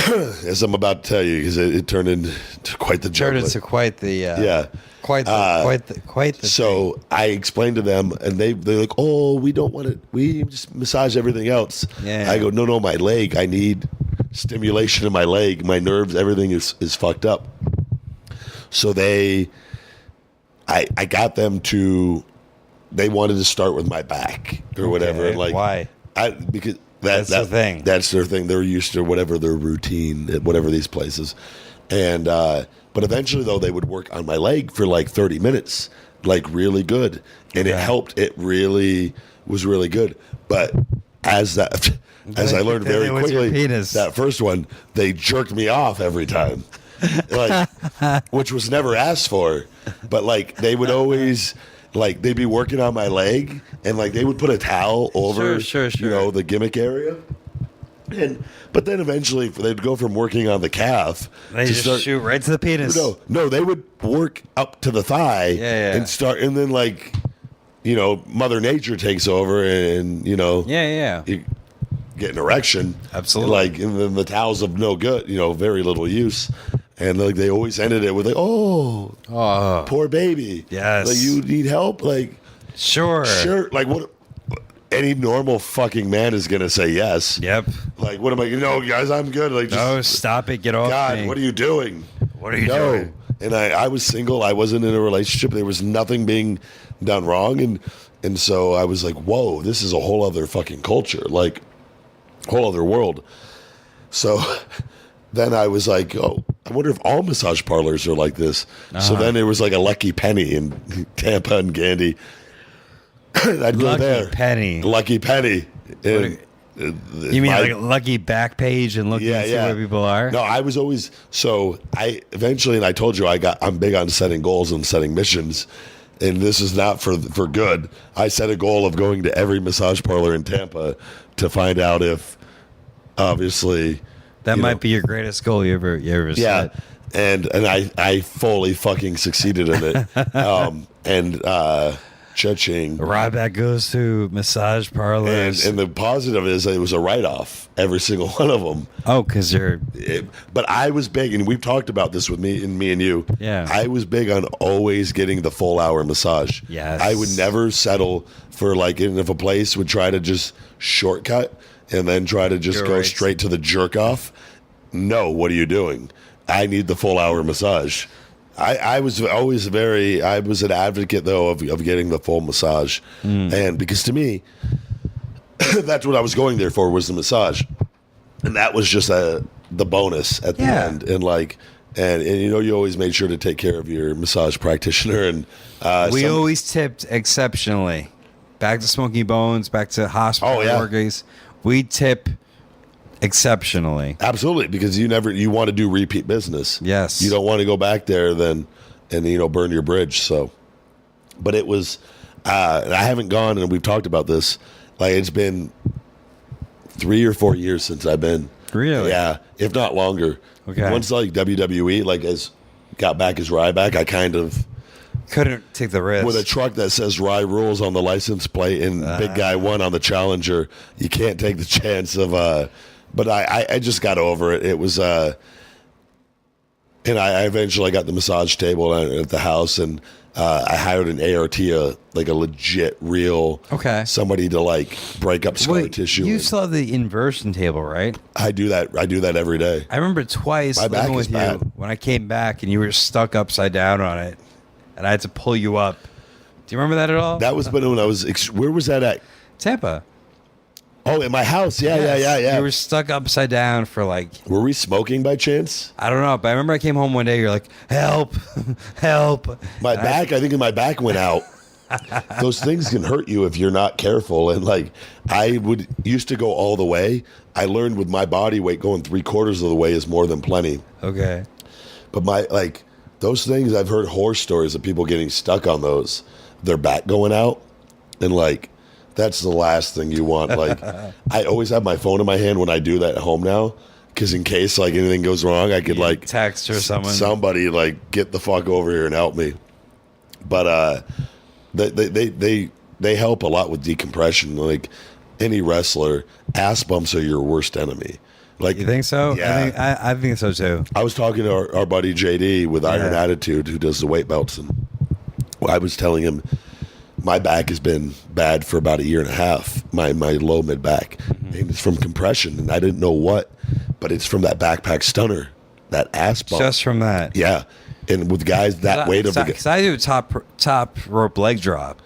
As I'm about to tell you, because it turned into quite the joke. Turned into quite the... Quite the so thing. I explained to them, and they're like, we don't want it. We just massage everything else. Yeah. I go, no, my leg. I need stimulation in my leg. My nerves, everything is fucked up. So I got them to, they wanted to start with my back or whatever. Like, why? Because that's their thing. That's their thing. They're used to whatever their routine at whatever these places. And, but eventually, though, they would work on my leg for like 30 minutes, like really good. And it helped. It really was really good. But as I learned very quickly, that first one, they jerked me off every time, like, which was never asked for. But like they would always, like they'd be working on my leg, and like they would put a towel over, sure. you know, the gimmick area. But then eventually they'd go from working on the calf. They just shoot right to the penis. No, they would work up to the thigh and start, and then like, you know, Mother Nature takes over, and you know, you get an erection. Absolutely. Like, and then the towels of no good, you know, very little use, and like they always ended it with like, poor baby. Yes. Like, you need help. Like, sure. Like what? Any normal fucking man is going to say yes. Yep. Like, what am I? No, guys, I'm good. Like, no, stop it. Get off God, me. what are you doing? What are you doing? And I was single. I wasn't in a relationship. There was nothing being done wrong. And so I was like, whoa, this is a whole other fucking culture. Like, whole other world. So then I was like, I wonder if all massage parlors are like this. So then there was like a Lucky Penny in Tampa and Gandy. I'd go there. Lucky Penny. You mean like Lucky back page and looking to see where people are? No, I was always, so I eventually, and I told you I'm big on setting goals and setting missions, and this is not for good. I set a goal of going to every massage parlor in Tampa to find out if, obviously, that might be your greatest goal you ever set. And I fully fucking succeeded in it. Cha-ching. Ryback goes to Massage Parlors. And the positive is it was a write-off, every single one of them. Oh, because but I was big, and we've talked about this with me and you. Yeah. I was big on always getting the full hour massage. Yes. I would never settle for, like, if a place would try to just shortcut and then try to just go straight to the jerk-off. No, what are you doing? I need the full hour massage. I was always I was an advocate, though, of getting the full massage. And because to me, That's what I was going there for, was the massage. And that was just the bonus at the end. And like, and you know, you always made sure to take care of your massage practitioner. And we always tipped exceptionally. Back to Smoky Bones, back to hospital workers. We tip exceptionally. Absolutely, because you want to do repeat business. Yes. You don't want to go back there and burn your bridge. So, but it was, I haven't gone, and we've talked about this. Like, it's been 3 or 4 years since I've been. Really? Yeah, if not longer. Okay. Once like WWE got back as Ryback, I kind of couldn't take the risk. With a truck that says Rye Rules on the license plate and Big Guy won on the Challenger, you can't take the chance of. But I just got over it. It was, and I eventually got the massage table at the house, and I hired an ART, like a legit, real, somebody to like break up scar tissue. You still have the inversion table, right? I do that every day. I remember twice living with you when I came back, and you were stuck upside down on it, and I had to pull you up. Do you remember that at all? That was when I was. Where was that at? Tampa. Oh, in my house. Yeah. You were stuck upside down for like... Were we smoking by chance? I don't know, but I remember I came home one day, you're like, help, help. I think my back went out. Those things can hurt you if you're not careful. And like, I used to go all the way. I learned with my body weight, going 3/4 of the way is more than plenty. Okay. But those things, I've heard horror stories of people getting stuck on those, their back going out, and like... That's the last thing you want. Like, I always have my phone in my hand when I do that at home now, because in case like anything goes wrong, I could like text or somebody like get the fuck over here and help me. But they help a lot with decompression. Like any wrestler, ass bumps are your worst enemy. Like, you think so? Yeah, I think so too. I was talking to our buddy JD with Iron Attitude, who does the weight belts, and I was telling him. My back has been bad for about 1.5 years, my low mid back. And it's from compression, and I didn't know what, but it's from that backpack stunner, that ass bump. Just from that. Yeah. And with guys that weight of... Because I do a top rope leg drop,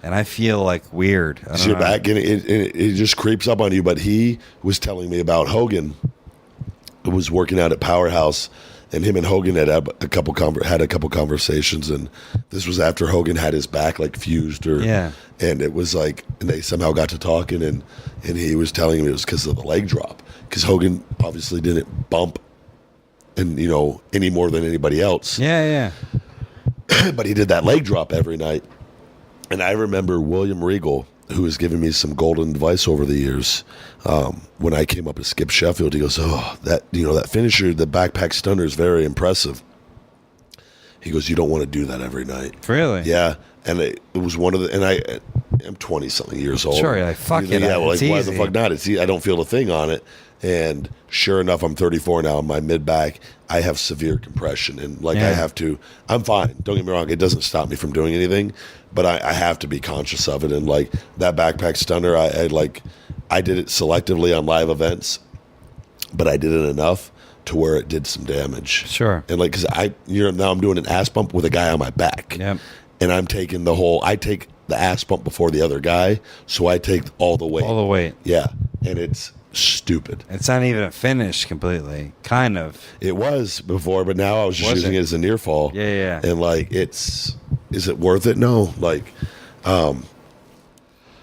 and I feel like weird. So your back, and it just creeps up on you. But he was telling me about Hogan, who was working out at Powerhouse, and him and Hogan had a couple conversations, and this was after Hogan had his back like fused, and it was like, and they somehow got to talking, and he was telling him it was because of the leg drop, because Hogan obviously didn't bump, and any more than anybody else. Yeah. But he did that leg drop every night, and I remember William Regal, who has given me some golden advice over the years. When I came up as Skip Sheffield, he goes, "Oh, that finisher, the backpack stunner is very impressive." He goes, "You don't want to do that every night." Really? Yeah. And it was one of the, and I am 20 something years old. Sure, you're like, fuck it. Yeah, well, like, why easy. the fuck not? I don't feel a thing on it. And sure enough, I'm 34 now. My mid back, I have severe compression, and I have to. I'm fine. Don't get me wrong. It doesn't stop me from doing anything, but I have to be conscious of it. And like that backpack stunner, I did it selectively on live events, but I did it enough to where it did some damage. Sure. And like, because now I'm doing an ass bump with a guy on my back. Yep. And I'm taking I take the ass bump before the other guy, so I take all the weight. All the weight. Yeah. And it's stupid. It's not even a finish completely. Kind of. It was before, but now I was just using it as a near fall. Yeah. And like, is it worth it? No. Like, and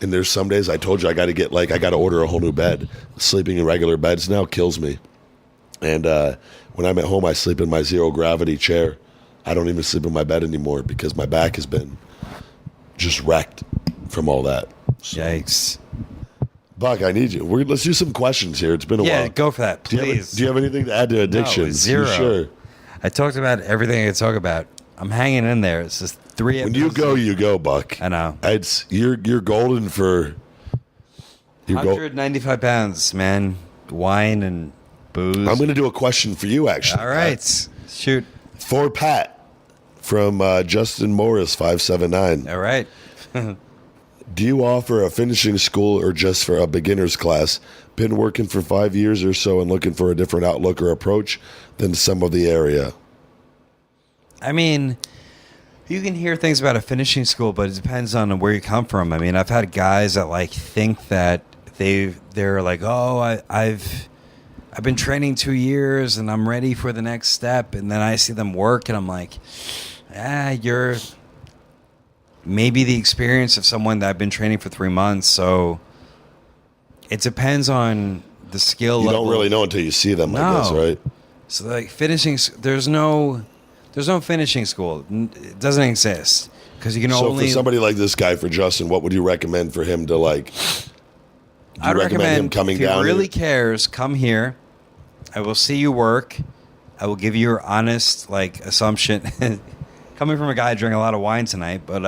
there's some days I told you I got to order a whole new bed. Sleeping in regular beds now kills me. And when I'm at home, I sleep in my zero gravity chair. I don't even sleep in my bed anymore because my back has been just wrecked from all that. So. Yikes. Buck, I need you. Let's do some questions here. It's been a while. Yeah, go for that, please. Do you have anything to add to addiction? No, zero. You sure? I talked about everything I could talk about. I'm hanging in there. It's just 3 When you go, Buck. I know. You're golden for... 195 pounds, man. Wine and booze. I'm going to do a question for you, actually. All right. Shoot. For Pat from Justin Morris, 579. All right. Do you offer a finishing school or just for a beginner's class? Been working for 5 years or so and looking for a different outlook or approach than some of the area. I mean, You can hear things about a finishing school, but it depends on where you come from. I mean, I've had guys that like think that they're like, oh, I've been training 2 years and I'm ready for the next step, and then I see them work and I'm like, you're maybe the experience of someone that I've been training for 3 months. So it depends on the skill level. You don't really know until you see them, I guess, right? So like finishing, there's no finishing school. It doesn't exist because you can only. So for somebody like this guy, for Justin, what would you recommend for him to like? I'd recommend him coming if he down. Really here? cares? Come here. I will see you work. I will give you your honest like assumption. Coming from a guy drinking a lot of wine tonight, but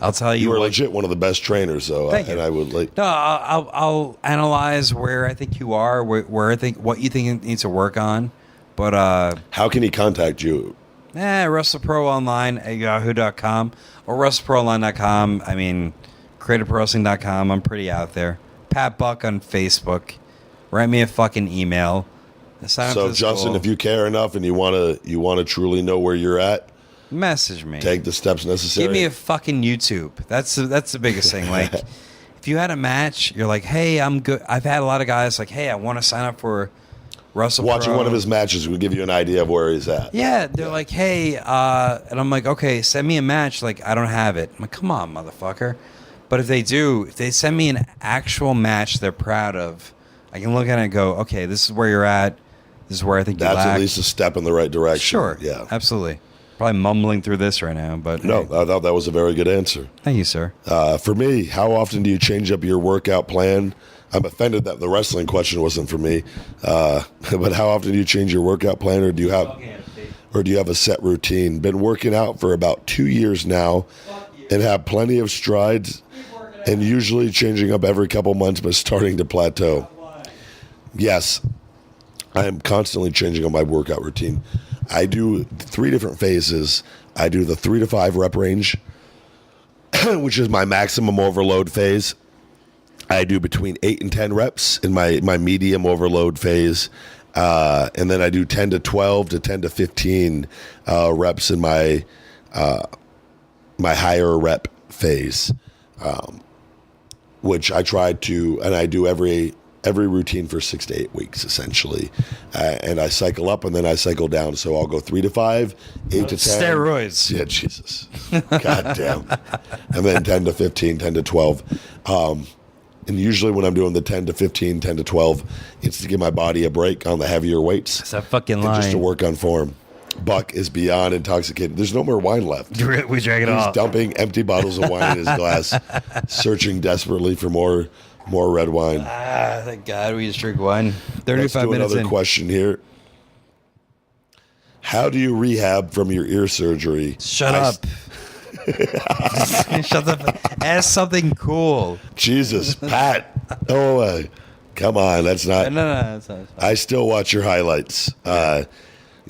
I'll tell you. You were legit one of the best trainers, though. Thank you. And I would like. No, I'll analyze where I think you are, where I think what you think you need to work on. But how can he contact you? WrestleProOnline at yahoo.com or WrestleProOnline.com. I mean, CreativeProWrestling.com. I'm pretty out there. Pat Buck on Facebook. Write me a fucking email. So Justin, if you care enough and you want to truly know where you're at, message me. Take the steps necessary. Give me a fucking YouTube. That's the biggest thing. Like, if you had a match, you're like, hey, I'm good. I've had a lot of guys like, hey, I want to sign up for Russell. Watching one of his matches will give you an idea of where he's at. Yeah, they're like, hey, and I'm like, okay, send me a match. Like, I don't have it. I'm like, come on, motherfucker. But if they send me an actual match they're proud of, I can look at it and go, okay, this is where you're at. This is where I think that's you lack. At least a step in the right direction. Sure. Yeah. Absolutely. Probably mumbling through this right now, but no, hey. I thought that was a very good answer. Thank you, sir. For me, how often do you change up your workout plan? I'm offended that the wrestling question wasn't for me, but how often do you change your workout plan, or do you have a set routine? Been working out for about 2 years now, and have plenty of strides, and usually changing up every couple months, but starting to plateau. Yes, I am constantly changing up my workout routine. I do 3 different phases. I do the 3 to 5 rep range, which is my maximum overload phase. I do between 8 and 10 reps in my medium overload phase. And then I do 10 to 12 to 10 to 15 reps in my higher rep phase, which I try to, and I do every routine for 6 to 8 weeks, essentially. And I cycle up and then I cycle down. So I'll go 3 to 5, 8 to 10. Steroids. Yeah, Jesus. God damn. And then 10 to 15, 10 to 12. And usually when I'm doing the 10 to 15, 10 to 12, it's to give my body a break on the heavier weights. That's a fucking line. And just to work on form. Buck is beyond intoxicated. There's no more wine left. We drank it all. He's dumping empty bottles of wine in his glass, searching desperately for more red wine. Thank God we just drink wine. 35 Let's do minutes another in. question here. How do you rehab from your ear surgery? Shut up. Shut up. Ask something cool. Jesus, Pat. Oh, come on. That's not. No, that's not. I still watch your highlights.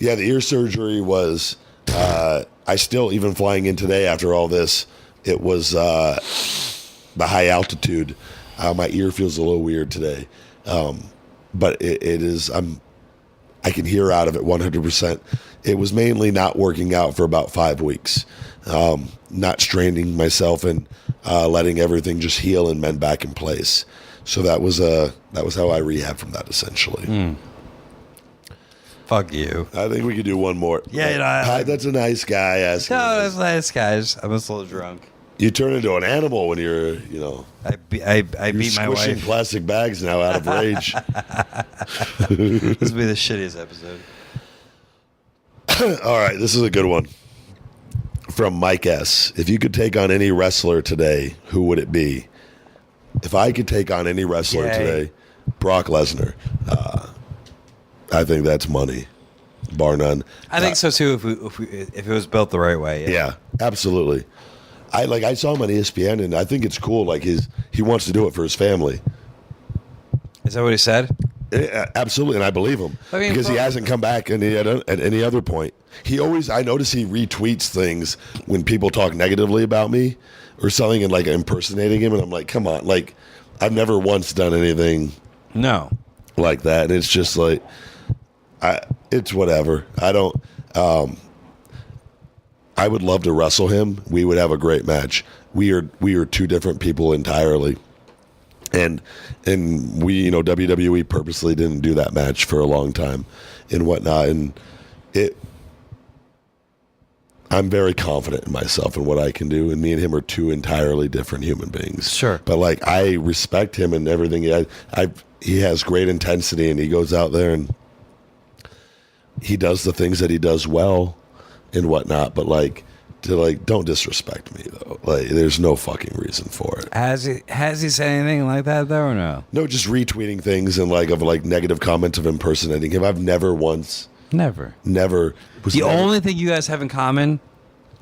Yeah, the ear surgery was. I still, even flying in today after all this, it was the high altitude. My ear feels a little weird today, but it is. I can hear out of it 100%. It was mainly not working out for about 5 weeks, not straining myself and letting everything just heal and mend back in place. So that was how I rehab from that, essentially. Fuck you. I think we could do one more. Yeah, Pat, that's a nice guy. No, that's nice, guys. I'm just a little drunk. You turn into an animal when you're, I beat my squishing wife. plastic bags now out of rage. This will be the shittiest episode. All right, this is a good one. From Mike S. If you could take on any wrestler today, who would it be? If I could take on any wrestler today, Brock Lesnar. I think that's money, bar none. I think so too. If it was built the right way. Yeah, absolutely. I saw him on ESPN, and I think it's cool. Like he wants to do it for his family. Is that what he said? Absolutely, and I believe him because he hasn't come back at any other point. I notice he retweets things when people talk negatively about me or something, and like impersonating him, and I'm like, come on, like I've never once done anything like that, and it's just like it's whatever. I I would love to wrestle him. We would have a great match. We are two different people entirely. And we, WWE purposely didn't do that match for a long time and whatnot. And I'm very confident in myself and what I can do. And me and him are two entirely different human beings. Sure. But like, I respect him and everything. He has great intensity, and he goes out there and he does the things that he does well and whatnot. But like, don't disrespect me though. Like, there's no fucking reason for it. Has he said anything like that though, or no? No, just retweeting things and like negative comments of impersonating him. I've never once. Never. Only thing you guys have in common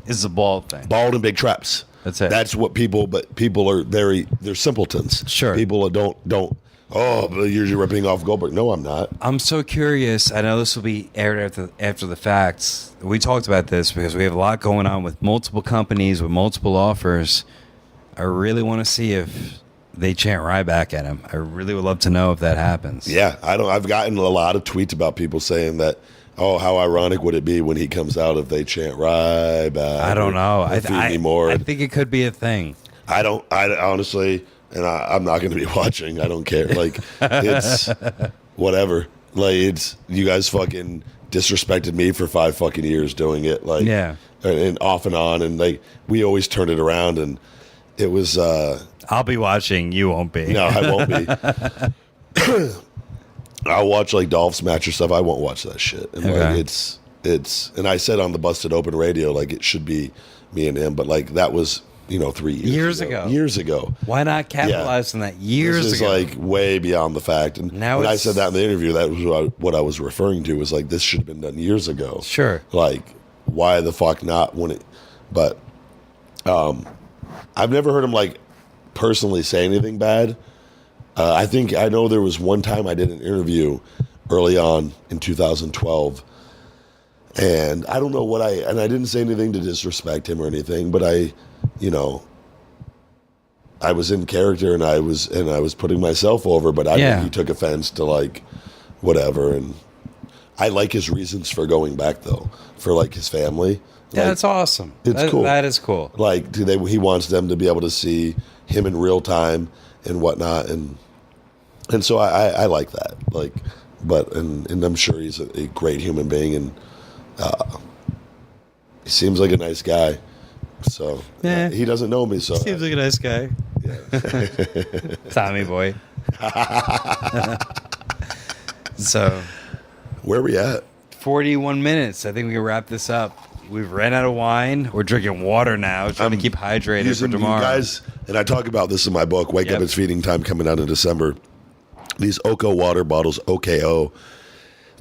is the bald thing. Bald and big traps. That's it. That's what people are they're simpletons. Sure. People don't. Oh, you're ripping off Goldberg. No, I'm not. I'm so curious. I know this will be aired after the facts. We talked about this because we have a lot going on with multiple companies, with multiple offers. I really want to see if they chant Ryback at him. I really would love to know if that happens. Yeah, I've gotten a lot of tweets about people saying that, oh, how ironic would it be when he comes out if they chant Ryback? I don't know. I think it could be a thing. I honestly... And I'm not going to be watching. I don't care. Like, it's whatever. Like, it's, you guys fucking disrespected me for 5 fucking years doing it. Like, yeah. And off and on. And like, we always turn it around. And it was, I'll be watching. You won't be. No, I won't be. I'll watch like Dolph's match or stuff. I won't watch that shit. And okay. Like, it's, and I said on the Busted Open radio, like, it should be me and him. But like, that was, 3 years ago. Years ago. Why not capitalize on that years ago? This is like way beyond the fact. And now when I said that in the interview, that was what I was referring to, was like, this should have been done years ago. Sure. Like, why the fuck not when it, but I've never heard him like personally say anything bad. I know there was one time I did an interview early on in 2012, and I don't know and I didn't say anything to disrespect him or anything, but I was in character and I was putting myself over, but I think he took offense to like whatever. And I like his reasons for going back though, for like his family. Yeah, like, that's awesome. It's cool. That is cool. Like, he wants them to be able to see him in real time and whatnot, and so I like that. Like, and I'm sure he's a great human being, and he seems like a nice guy. So yeah. He doesn't know me, so seems like a nice guy. Yeah. Tommy boy. So, where are we at? 41 minutes. I think we can wrap this up. We've ran out of wine. We're drinking water now, trying to keep hydrated for tomorrow. You guys, and I talk about this in my book, Wake Up, It's Feeding Time, coming out in December. These OCO water bottles, OKO,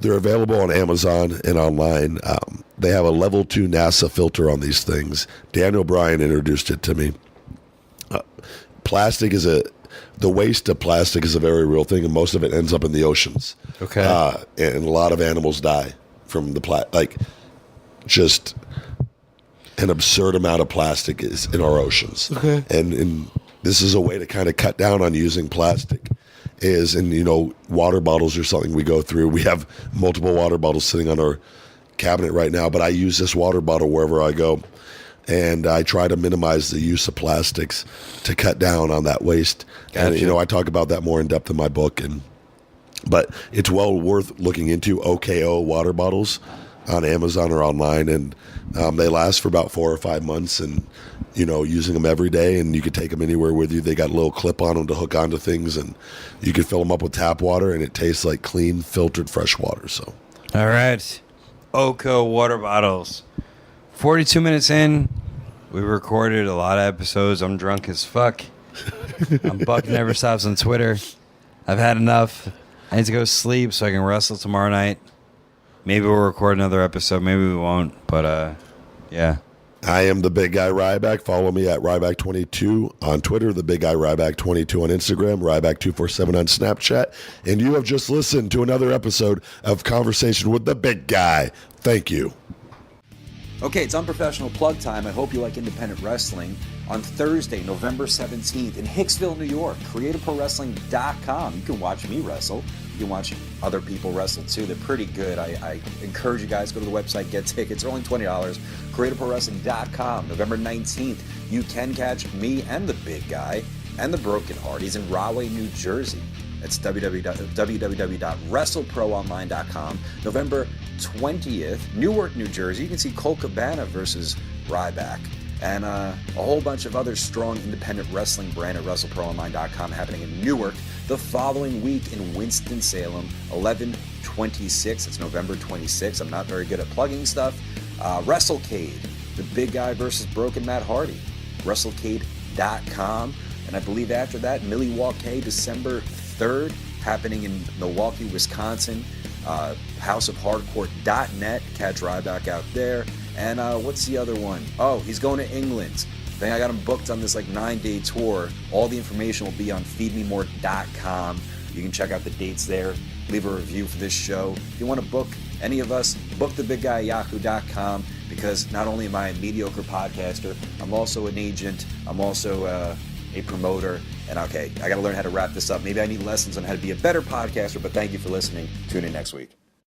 they're available on Amazon and online. They have a level 2 NASA filter on these things. Daniel Bryan introduced it to me. The waste of plastic is a very real thing, and most of it ends up in the oceans. Okay. And a lot of animals die from the just an absurd amount of plastic is in our oceans. Okay. And this is a way to kind of cut down on using plastic. Water bottles are something we go through. We have multiple water bottles sitting on our cabinet right now, but I use this water bottle wherever I go. And I try to minimize the use of plastics to cut down on that waste. Gotcha. And, I talk about that more in depth in my book. But it's well worth looking into OKO water bottles on Amazon or online. And they last for about 4 or 5 months, and, using them every day, and you could take them anywhere with you. They got a little clip on them to hook onto things, and you can fill them up with tap water, and it tastes like clean, filtered, fresh water. So, all right. OCO water bottles. 42 minutes in, we recorded a lot of episodes. I'm drunk as fuck. I'm Buck Never Stops on Twitter. I've had enough. I need to go sleep so I can wrestle tomorrow night. Maybe we'll record another episode. Maybe we won't. But, yeah. I am the Big Guy Ryback. Follow me at Ryback22 on Twitter, the Big Guy Ryback22 on Instagram, Ryback247 on Snapchat. And you have just listened to another episode of Conversation with the Big Guy. Thank you. Okay, it's unprofessional plug time. I hope you like independent wrestling. On Thursday, November 17th in Hicksville, New York, CreativeProWrestling.com. You can watch me wrestle. You can watch other people wrestle too. They're pretty good. I encourage you guys, go to the website, get tickets. They're only $20. CreativeProWrestling.com. November 19th, you can catch me and the big guy and the Broken Heart. He's in Rahway, New Jersey. That's www.wrestleproonline.com. November 20th, Newark, New Jersey. You can see Colt Cabana versus Ryback. And a whole bunch of other strong independent wrestling brand at WrestleProOnline.com happening in Newark. The following week in Winston-Salem, 11/26. It's November 26th. I'm not very good at plugging stuff. WrestleCade, the big guy versus Broken Matt Hardy. WrestleCade.com. And I believe after that, Milwaukee, December 3rd, happening in Milwaukee, Wisconsin. HouseOfHardcore.net. Catch Ryback out there. And what's the other one? Oh, he's going to England. I think I got him booked on this 9-day tour. All the information will be on feedmemore.com. You can check out the dates there. Leave a review for this show. If you want to book any of us, book the big guy at yahoo.com, because not only am I a mediocre podcaster, I'm also an agent. I'm also a promoter. And okay, I got to learn how to wrap this up. Maybe I need lessons on how to be a better podcaster, but thank you for listening. Tune in next week.